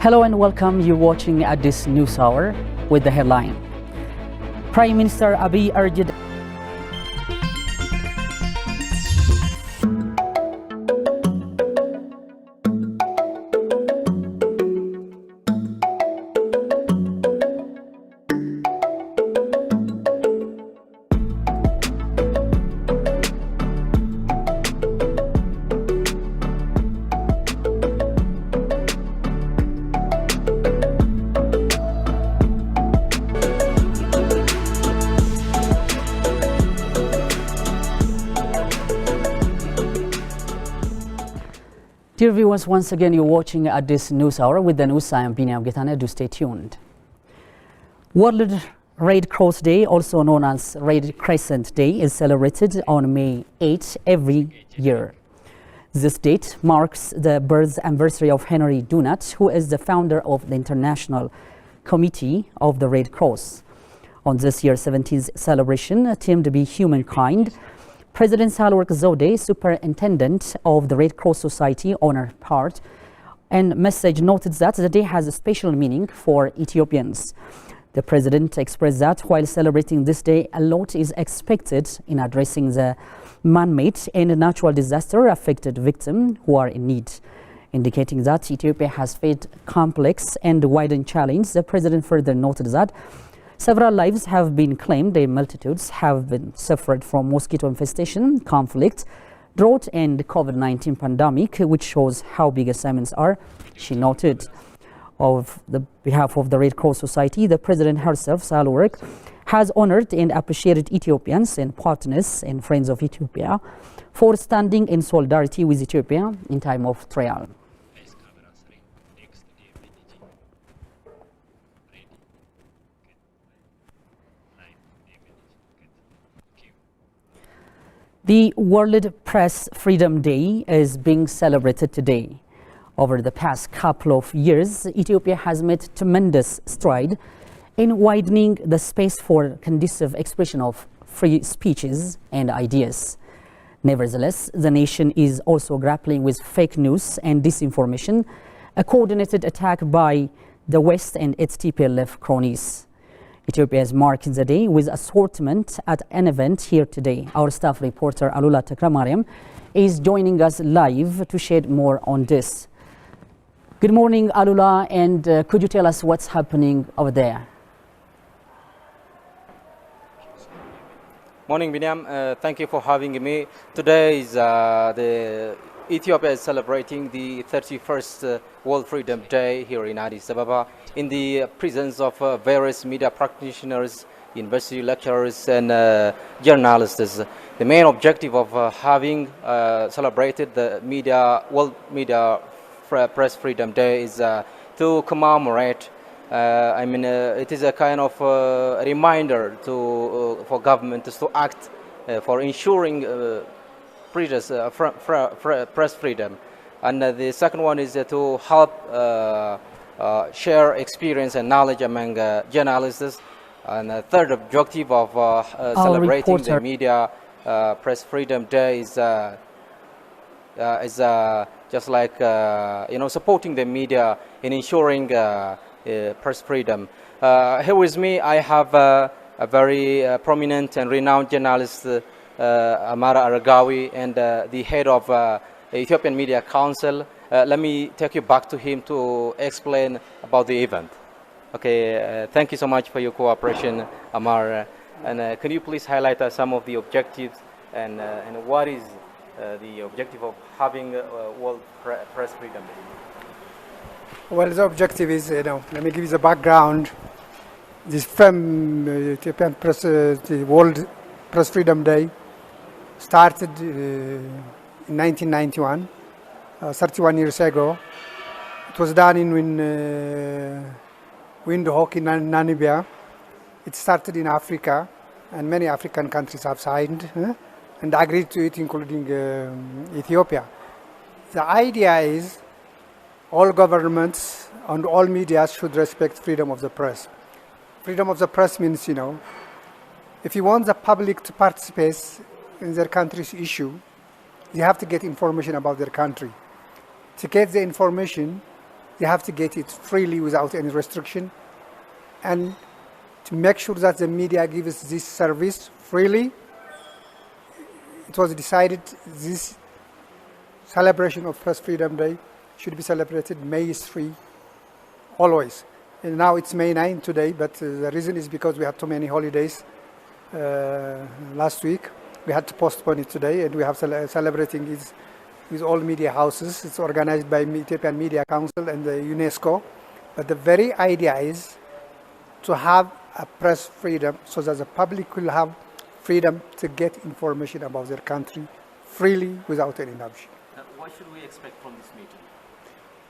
Hello and welcome. You're watching at this news hour with the headline. Prime Minister Abiy urged Dear viewers, once again you're watching at this news hour with the news. I am Binyam Getane. Do stay tuned. World Red Cross Day, also known as Red Crescent Day, is celebrated on May 8 every year. This date marks the birth anniversary of Henry Dunant, who is the founder of the International Committee of the Red Cross. On this year's 17th celebration, themed Be Humankind, President Sahle-Work Zewde, Superintendent of the Red Cross Society, honored part and message noted that the day has a special meaning for Ethiopians. The President expressed that while celebrating this day, a lot is expected in addressing the man-made and natural disaster affected victims who are in need. Indicating that Ethiopia has faced complex and widened challenge, the President further noted that several lives have been claimed and multitudes have been suffered from mosquito infestation, conflict, drought and COVID-19 pandemic, which shows how big assignments are, she noted. Of the behalf of the Red Cross Society, the President herself, Sahle-Work, has honored and appreciated Ethiopians and partners and friends of Ethiopia for standing in solidarity with Ethiopia in time of trial. The World Press Freedom Day is being celebrated today. Over the past couple of years, Ethiopia has made tremendous stride in widening the space for conducive expression of free speeches and ideas. Nevertheless, the nation is also grappling with fake news and disinformation, a coordinated attack by the West and its TPLF cronies. Ethiopia is marking the day with assortment at an event here today. Our staff reporter Alula Takramariam is joining us live to shed more on this. Good morning, Alula, and could you tell us what's happening over there? Morning, Binyam. Thank you for having me. Today is Ethiopia is celebrating the 31st World Freedom Day here in Addis Ababa in the presence of various media practitioners, university lecturers and journalists. The main objective of having celebrated the World Press Freedom Day is to commemorate. It is a kind of reminder for governments to act for ensuring press freedom, and the second one is to help share experience and knowledge among journalists, and the third objective of celebrating the media press freedom day is just like supporting the media in ensuring press freedom. Here with me I have a very prominent and renowned journalist, Amara Aragawi, and the head of Ethiopian Media Council. Let me take you back to him to explain about the event. Okay, thank you so much for your cooperation, Amara. And can you please highlight some of the objectives and what is the objective of having World Press Freedom Day? Well, the objective is, let me give you the background. This Ethiopian Press, the World Press Freedom Day started in 1991, 31 years ago. It was done in Windhoek in Namibia. It started in Africa, and many African countries have signed and agreed to it, including Ethiopia. The idea is all governments and all media should respect freedom of the press. Freedom of the press means, if you want the public to participate in their country's issue, you have to get information about their country. To get the information, they have to get it freely without any restriction. And to make sure that the media gives this service freely, it was decided this celebration of Press Freedom Day should be celebrated May 3, always. And now it's May 9 today, but the reason is because we had too many holidays last week. We had to postpone it today, and we have celebrating it with all media houses. It's organized by Ethiopian Media Council and the UNESCO. But the very idea is to have a press freedom so that the public will have freedom to get information about their country freely without any interruption. What should we expect from this meeting?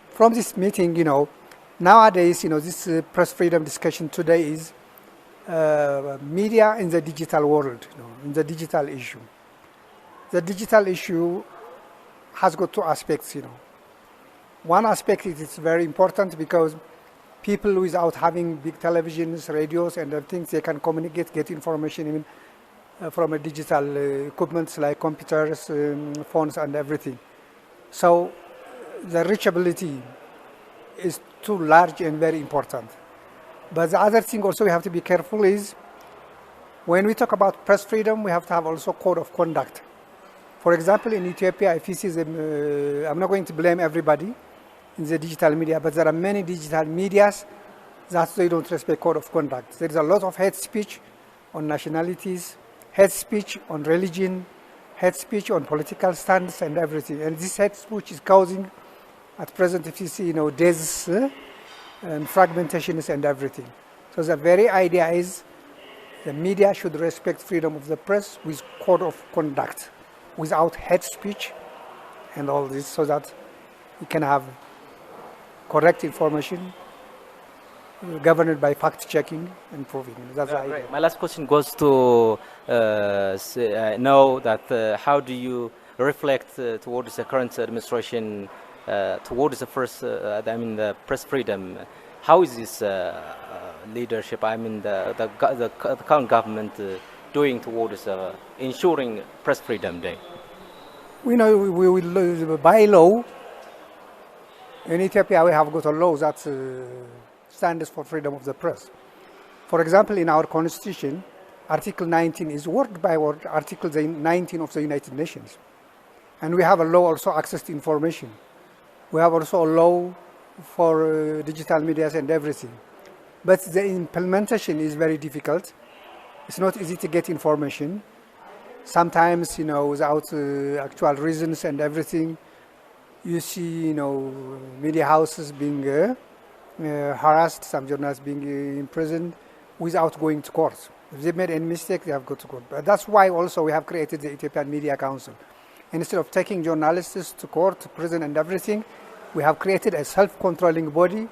From this meeting, nowadays, this press freedom discussion today is media in the digital world, in the digital issue. The digital issue has got two aspects, One aspect is it's very important because people without having big televisions, radios, and other things, they can communicate, get information even from a digital equipment like computers, phones, and everything. So the reachability is too large and very important. But the other thing also we have to be careful is when we talk about press freedom, we have to have also code of conduct. For example, in Ethiopia, if you see I'm not going to blame everybody in the digital media, but there are many digital medias that they don't respect code of conduct. There is a lot of hate speech on nationalities, hate speech on religion, hate speech on political stands and everything. And this hate speech is causing, at present, if you see, deaths and fragmentations and everything. So the very idea is the media should respect freedom of the press with code of conduct, without hate speech and all this, so that you can have correct information governed by fact-checking and proving. That's the idea. My last question goes to know that how do you reflect towards the current administration, towards the the press freedom? How is this leadership, the current government doing towards ensuring Press Freedom Day? We know we will, by law, in Ethiopia we have got a law that stands for freedom of the press. For example, in our constitution, Article 19 is word by word Article 19 of the United Nations. And we have a law also access to information. We have also a law for digital media and everything. But the implementation is very difficult. It's not easy to get information. Sometimes, without actual reasons and everything, you see, media houses being harassed, some journalists being imprisoned without going to court. If they made any mistake, they have got to court. But that's why also we have created the Ethiopian Media Council. Instead of taking journalists to court, to prison and everything, we have created a self-controlling body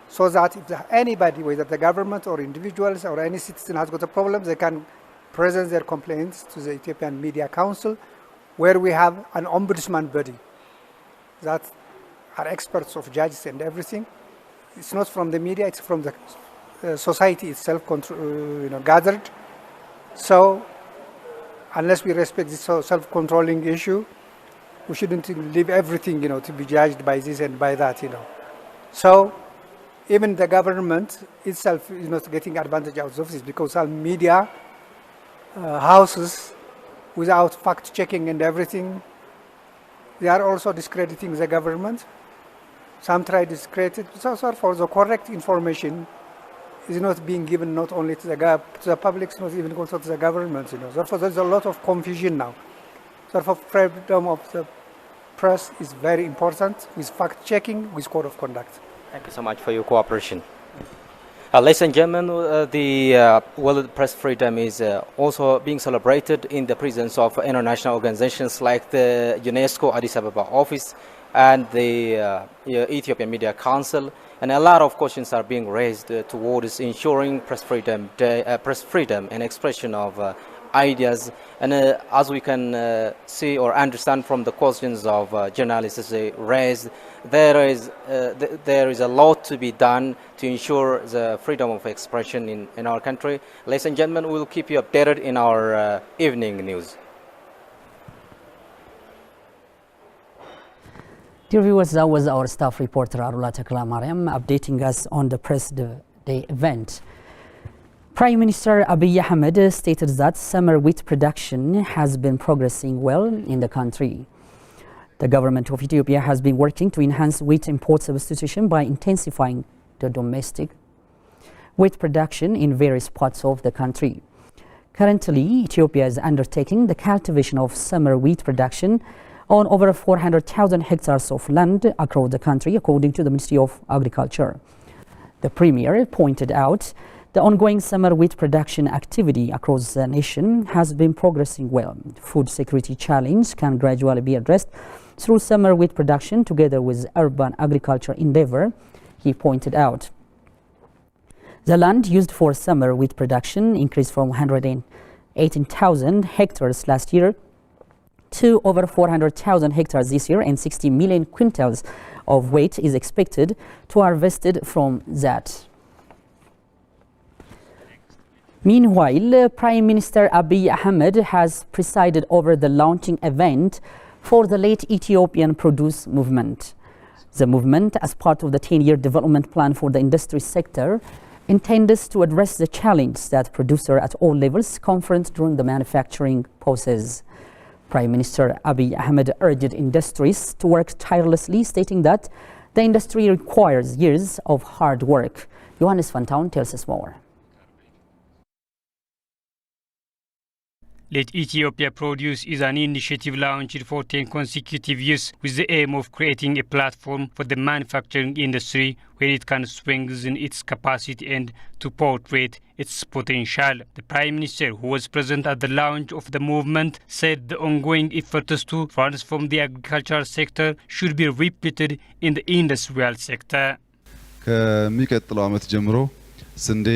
so that if anybody, whether the government or individuals or any citizen has got a problem, they can present their complaints to the Ethiopian Media Council, where we have an ombudsman body that are experts of judges and everything. It's not from the media, it's from the society itself gathered. So unless we respect this self-controlling issue, we shouldn't leave everything, to be judged by this and by that, So even the government itself is not getting advantage out of this, because some media houses, without fact-checking and everything, they are also discrediting the government. Some try to discredit it. So for the correct information is not being given not only to the public, it's not even also to the government. Therefore, there's a lot of confusion now. Therefore, freedom of the press is very important, with fact-checking, with code of conduct. Thank you so much for your cooperation. Ladies and gentlemen, the World Press Freedom is also being celebrated in the presence of international organizations like the UNESCO Addis Ababa office and the Ethiopian Media Council, and a lot of questions are being raised towards ensuring press freedom and expression of ideas. And as we can see or understand from the questions of journalists raised, there is a lot to be done to ensure the freedom of expression in our country. Ladies and gentlemen, we will keep you updated in our evening news. Dear viewers, that was our staff reporter Arula Taklamariam updating us on the Press Day event. Prime Minister Abiy Ahmed stated that summer wheat production has been progressing well in the country. The government of Ethiopia has been working to enhance wheat import substitution by intensifying the domestic wheat production in various parts of the country. Currently, Ethiopia is undertaking the cultivation of summer wheat production on over 400,000 hectares of land across the country, according to the Ministry of Agriculture. The Premier pointed out the ongoing summer wheat production activity across the nation has been progressing well. Food security challenge can gradually be addressed through summer wheat production together with urban agriculture endeavor, he pointed out. The land used for summer wheat production increased from 118,000 hectares last year to over 400,000 hectares this year, and 60 million quintals of wheat is expected to be harvested from that. Meanwhile, Prime Minister Abiy Ahmed has presided over the launching event for the late Ethiopian produce movement. The movement, as part of the 10-year development plan for the industry sector, intends to address the challenge that producers at all levels confront during the manufacturing process. Prime Minister Abiy Ahmed urged industries to work tirelessly, stating that the industry requires years of hard work. Johannes Van Town tells us more. Let Ethiopia Produce is an initiative launched for 10 consecutive years with the aim of creating a platform for the manufacturing industry where it can strengthen its capacity and to portray its potential. The Prime Minister, who was present at the launch of the movement, said the ongoing efforts to transform the agricultural sector should be repeated in the industrial sector. ከሚቀጥለው ዓመት ጀምሮ ስንዴ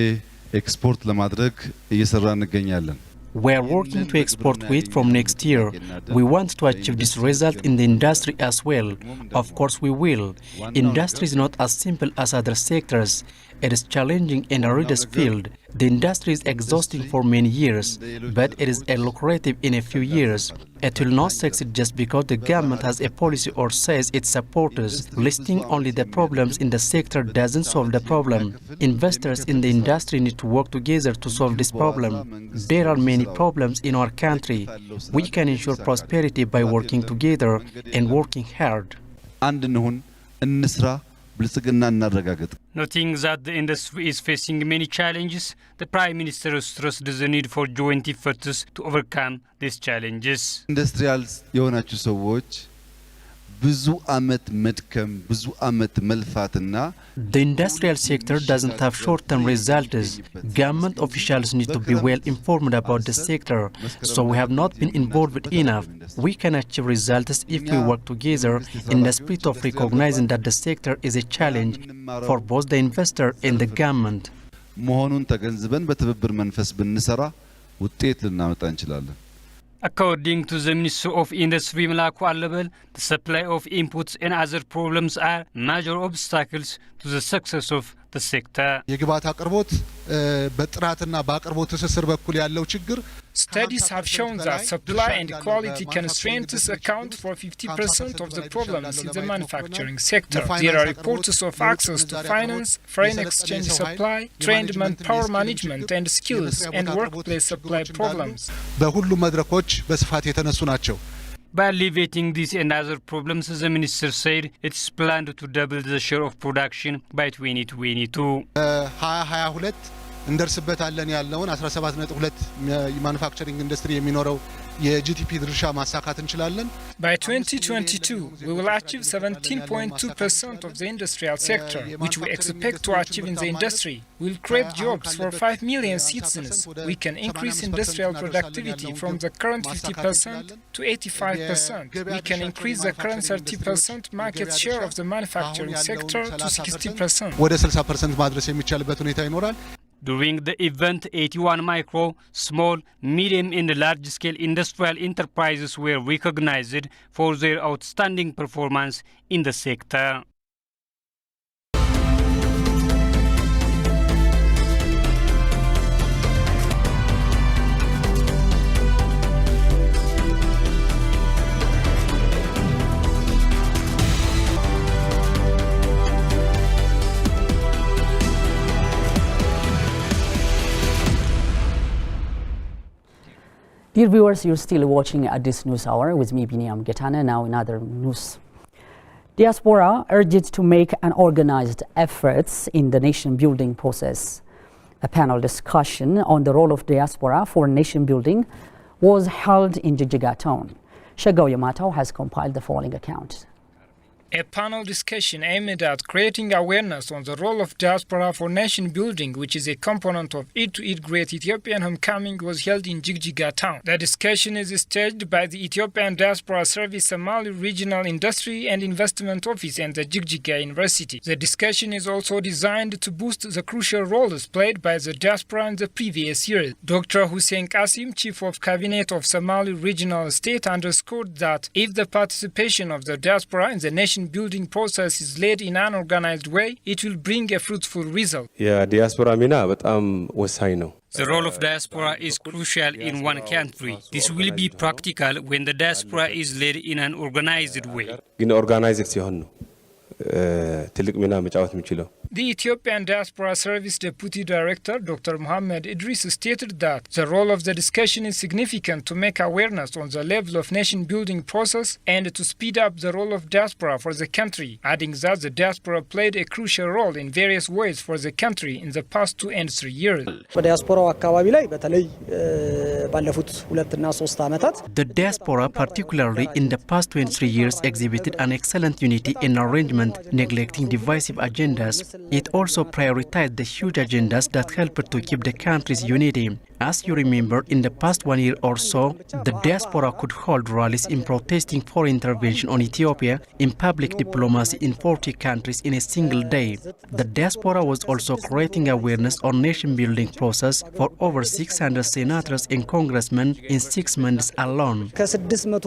ኤክስፖርት ለማድረግ እየሰራን እንገኛለን። We are working to export wheat from next year. We want to achieve this result in the industry as well. Of course we will. Industry is not as simple as other sectors. It is challenging in a reader's field. The industry is exhausting for many years, but it is lucrative in a few years. It will not succeed just because the government has a policy or says its supporters. Listing only the problems in the sector doesn't solve the problem. Investors in the industry need to work together to solve this problem. There are many problems in our country. We can ensure prosperity by working together and working hard. Noting that the industry is facing many challenges, the Prime Minister stressed the need for joint efforts to overcome these challenges. Industrials የሆናችሁ ሰዎች ብዙ አመት መድከም ብዙ አመት መልፋትና The industrial sector doesn't have short-term results. Government officials need to be well informed about the sector, so we have not been involved enough. We can achieve results if we work together in the spirit of recognizing that the sector is a challenge for both the investor and the government. መሆኑን ተገንዝበን በትብብር መንፈስ ብንሰራ ውጤት ልናመጣ እንችላለን። According to the Minister of Industry, Malaku Lalibela, the supply of inputs and other problems are major obstacles to the success of the sector. የግብአት አቅርቦት በጥራትና በአቅርቦት ትስስር በኩል ያለው ችግር Studies have shown that supply and quality constraints account for 50% of the problems in the manufacturing sector. There are reports of access to finance, foreign exchange supply, trained manpower management and skills, and workplace supply problems. በሁሉም መድረኮች በስፋት የተነሱ ናቸው። By alleviating these and other problems, the minister said it is planned to double the share of production by 2022. 2022 እንደርስበታለን ያለውን 17.2 የማኑፋክቸሪንግ ኢንዱስትሪ የሚኖረው የጂቲፒ ድርሻ ማሳካት እንችላለን። By 2022, we will achieve 17.2% of the industrial sector, which we expect to achieve in the industry. We will create jobs for 5 million citizens. We can increase industrial productivity from the current 50% to 85%. We can increase the current 30% market share of the manufacturing sector to 60%. ወደ 60% ማድረስ የሚቻልበት ሁኔታ ይኖራል። During the event, 81 micro, small, medium and large-scale industrial enterprises were recognized for their outstanding performance in the sector. Dear viewers, you're still watching at this news hour with me, Biniam Getane. Now in other news. Diaspora urged to make an organized efforts in the nation building process. A panel discussion on the role of diaspora for nation building was held in Jijjiga town. Shagao Yamato has compiled the following account. A panel discussion aimed at creating awareness on the role of diaspora for nation building, which is a component of Eat to Eat Great Ethiopian Homecoming, was held in Jijjiga town. The discussion is staged by the Ethiopian Diaspora Service Somali Regional Industry and Investment Office and the Jijjiga University. The discussion is also designed to boost the crucial roles played by the diaspora in the previous years. Dr. Hussein Qasim, Chief of Cabinet of Somali Regional State, underscored that if the participation of the diaspora in the nation building process is led in an organized way, it will bring a fruitful result. The role of diaspora is crucial in one country. This will be practical when the diaspora is led in an organized way. The Ethiopian Diaspora Service Deputy Director, Dr. Mohammed Idris, stated that the role of the discussion is significant to make awareness on the level of nation-building process and to speed up the role of diaspora for the country, adding that the diaspora played a crucial role in various ways for the country in the past 2 and 3 years. The diaspora, particularly in the past 2 and 3 years, exhibited an excellent unity in arrangement, neglecting divisive agendas. It also prioritized the huge agendas that helped to keep the country's unity. As you remember, in the past 1 year or so, the diaspora could hold rallies in protesting for intervention on Ethiopia in public diplomacy in 40 countries in a single day. The diaspora was also creating awareness on nation-building process for over 600 senators and congressmen in 6 months alone. President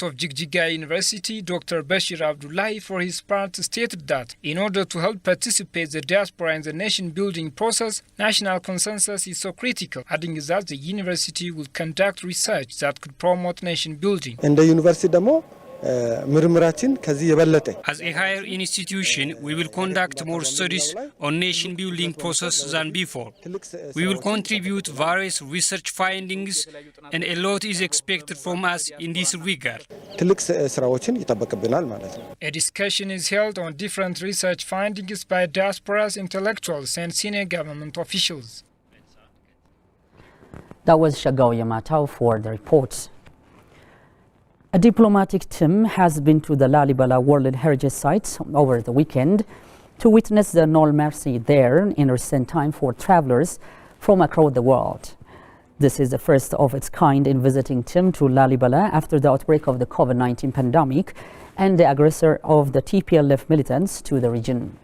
of Jijjiga University, Dr. Bashir Abdullahi, for his part, stated that in order to help participate the diaspora in the nation-building process, national consensus is so critical, adding that the university will conduct research that could promote nation-building. As a higher institution, we will conduct more studies on nation-building process than before. We will contribute various research findings, and a lot is expected from us in this regard. A discussion is held on different research findings by diaspora's intellectuals and senior government officials. That was Shagao Yamato for the report. A diplomatic team has been to the Lalibela World Heritage Site over the weekend to witness the No Mercy there in recent time for travelers from across the world. This is the first of its kind in visiting team to Lalibela after the outbreak of the COVID-19 pandemic and the aggressor of the TPLF militants to the region.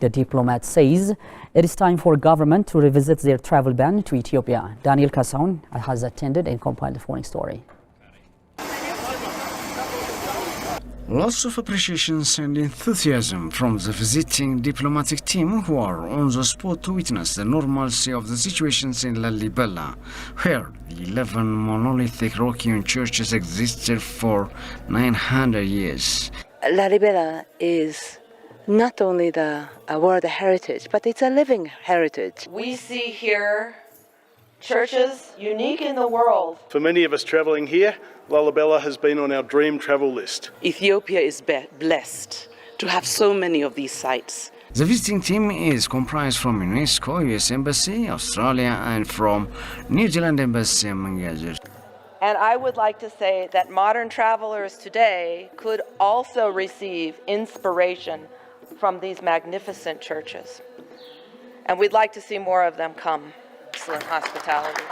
The diplomat says it is time for government to revisit their travel ban to Ethiopia. Daniel Kassaun has attended and compiled the following story. Lots of appreciation and enthusiasm from the visiting diplomatic team who are on the spot to witness the normalcy of the situations in Lalibela, where the 11 monolithic rock-hewn churches existed for 900 years. Lalibela is not only the world heritage, but it's a living heritage. We see here churches unique in the world. For many of us travelling here, Lalibela has been on our dream travel list. Ethiopia is blessed to have so many of these sites. The visiting team is comprised from UNESCO, US Embassy, Australia, and from New Zealand Embassy, among others. And I would like to say that modern travelers today could also receive inspiration from these magnificent churches. And we'd like to see more of them come. Excellent hospitality.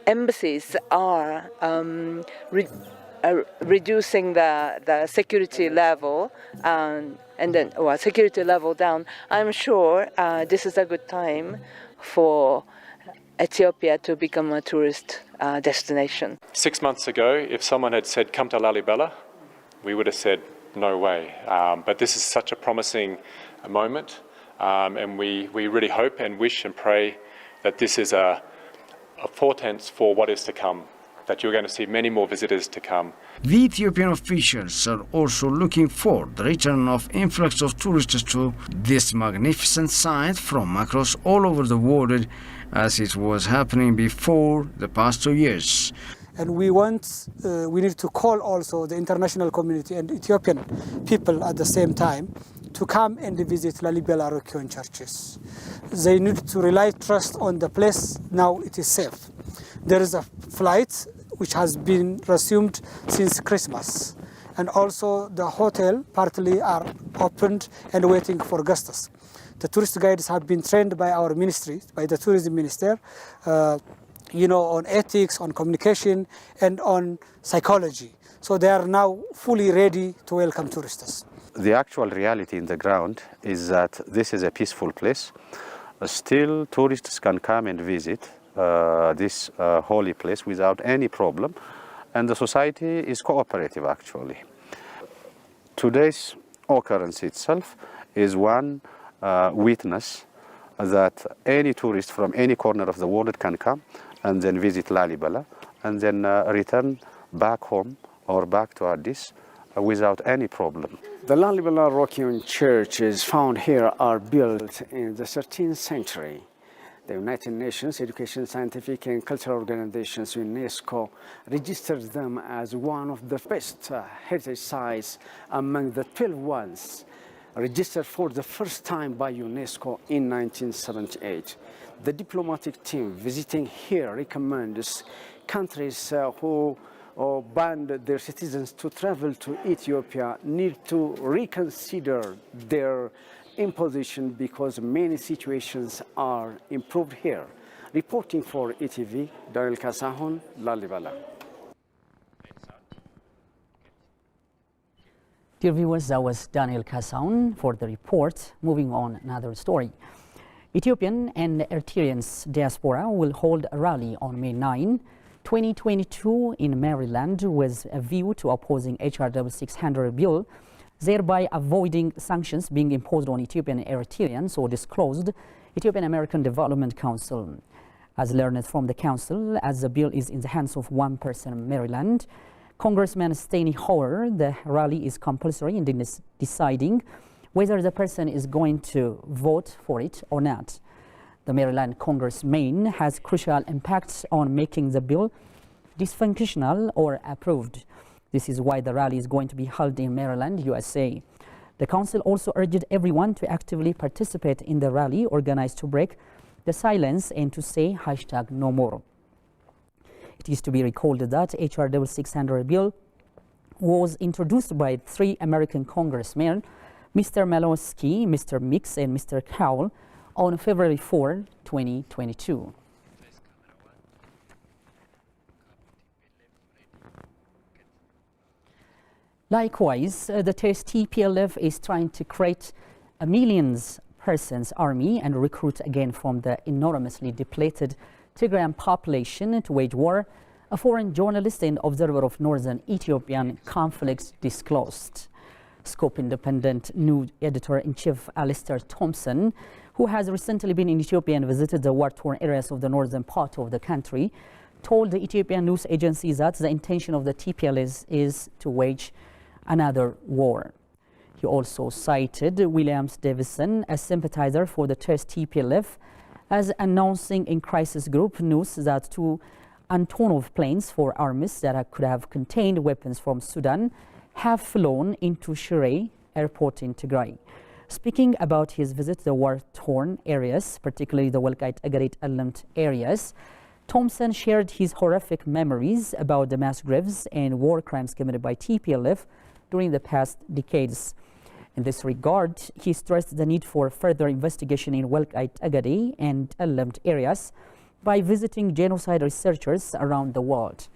Embassies are reducing the security level and then security level down. I'm sure this is a good time for Ethiopia to become a tourist destination. 6 months ago, if someone had said, come to Lalibela, we would have said, no way. But this is such a promising moment, and we really hope and wish and pray that this is a portent for what is to come that you're going to see many more visitors to come. The Ethiopian officials are also looking for the return of influx of tourists to this magnificent site from across all over the world, as it was happening before the past 2 years. And we need to call also the international community and Ethiopian people at the same time to come and visit Lalibela Rokion churches. They need to rely trust on the place. Now it is safe. There is a flight which has been resumed since Christmas. And also the hotel partly are opened and waiting for guests. The tourist guides have been trained by our ministry, by the tourism minister, on ethics, on communication, and on psychology. So they are now fully ready to welcome tourists. The actual reality in the ground is that this is a peaceful place. Still, tourists can come and visit this holy place without any problem, and the society is cooperative actually. Today's occurrence itself is one witness that any tourist from any corner of the world can come and then visit Lalibela and then return back home or back to Addis without any problem. The Lalibela Rokion churches found here are built in the 13th century. The United Nations Education, Scientific and Cultural Organizations, UNESCO, registered them as one of the best heritage sites among the 12 ones registered for the first time by UNESCO in 1978. The diplomatic team visiting here recommends countries who banned their citizens to travel to Ethiopia need to reconsider their imposition because many situations are improved here. Reporting for ETV, Daniel Kasahon, Lalibela. Dear viewers, that was Daniel Kasahon for the report. Moving on, another story. Ethiopian and Eritrean diaspora will hold a rally on May 9, 2022 in Maryland with a view to opposing HR 600 bill, thereby avoiding sanctions being imposed on Ethiopian and Eritrean, so disclosed Ethiopian American Development Council. As learned from the council, as the bill is in the hands of one person in Maryland, Congressman Steny Hoyer, the rally is compulsory in deciding whether the person is going to vote for it or not. The Maryland Congressman has crucial impacts on making the bill dysfunctional or approved. This is why the rally is going to be held in Maryland, USA. The council also urged everyone to actively participate in the rally organized to break the silence and to say #NoMore. It is to be recalled that HR 600 bill was introduced by 3 American congressmen, Mr. Malowski, Mr. Mix, and Mr. Cowell, on February 4, 2022. Likewise, the TPLF is trying to create a millions-persons army and recruit again from the enormously depleted Tigrayan population to wage war, a foreign journalist and observer of northern Ethiopian conflicts disclosed. Scope Independent news editor-in-chief Alistair Thompson, who has recently been in Ethiopia and visited the war-torn areas of the northern part of the country, told the Ethiopian news agency that the intention of the TPLF is to wage another war. He also cited Williams Davison, a sympathizer for the TPLF, as announcing in crisis group news that 2 Antonov planes for armies that could have contained weapons from Sudan have flown into Shire airport in Tigray. Speaking about his visit to the war-torn areas, particularly the Welkite Agarit Alamt areas, Thompson shared his horrific memories about the mass graves and war crimes committed by TPLF during the past decades. In this regard, he stressed the need for further investigation in Welkite Agadi and Alamt areas by visiting genocide researchers around the world.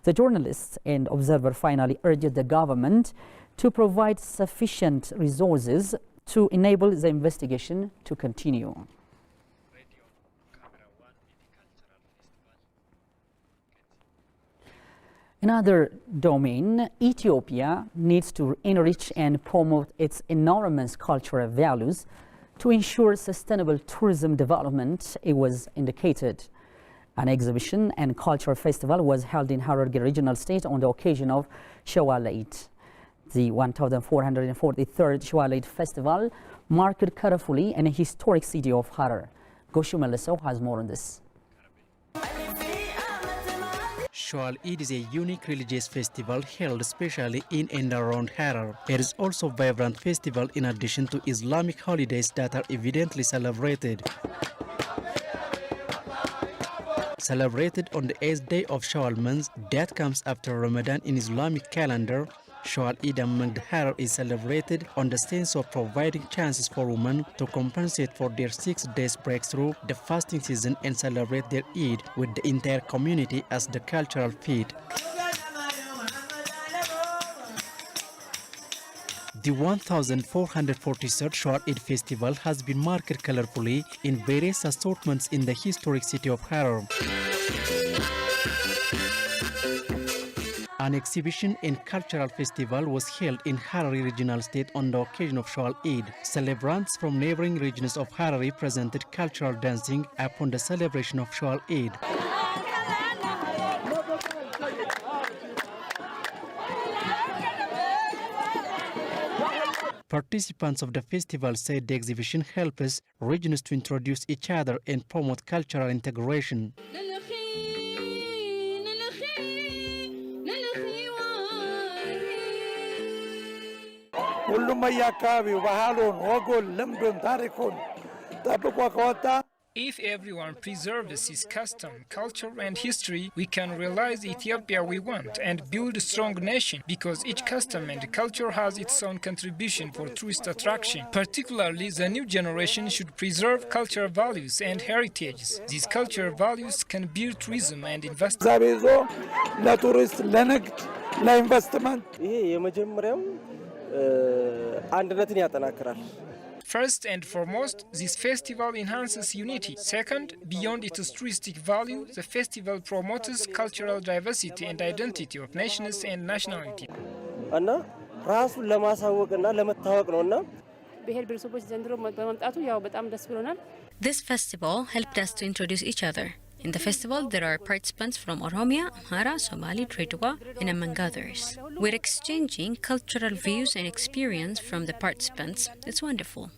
The journalist and observer finally urged the government to provide sufficient resources to enable the investigation to continue. Another domain, Ethiopia needs to enrich and promote its enormous cultural values to ensure sustainable tourism development, it was indicated. An exhibition and cultural festival was held in Hararge Regional State on the occasion of Shawwal Eid. The 1443rd Shawwal Eid festival marked colorfully in a historic city of Harar. Goshu Meleso has more on this. Shawwal Eid is a unique religious festival held especially in and around Harar. It is also a vibrant festival in addition to Islamic holidays that are evidently celebrated. Celebrated on the 8th day of Shawwal month, that comes after Ramadan in Islamic calendar, Shawwal Eid among the Harar is celebrated on the sense of providing chances for women to compensate for their 6 days breakthrough the fasting season and celebrate their Eid with the entire community as the cultural feat. The 1443rd Shawwal Eid festival has been marked colorfully in various assortments in the historic city of Harar. An exhibition and cultural festival was held in Harare Regional State on the occasion of Shawwal Eid. Celebrants from neighboring regions of Harare presented cultural dancing upon the celebration of Shawwal Eid. Participants of the festival said the exhibition helps regions to introduce each other and promote cultural integration. If everyone preserves his custom, culture and history, we can realize the Ethiopia we want and build a strong nation, because each custom and culture has its own contribution for tourist attraction. Particularly, the new generation should preserve cultural values and heritages. These cultural values can build tourism and investment. First and foremost, this festival enhances unity. Second, beyond its touristic value, the festival promotes cultural diversity and identity of nations and nationality. This festival helped us to introduce each other. In the festival, there are participants from Oromia, Amhara, Somali, Dredwa, and among others. We're exchanging cultural views and experience from the participants. It's wonderful.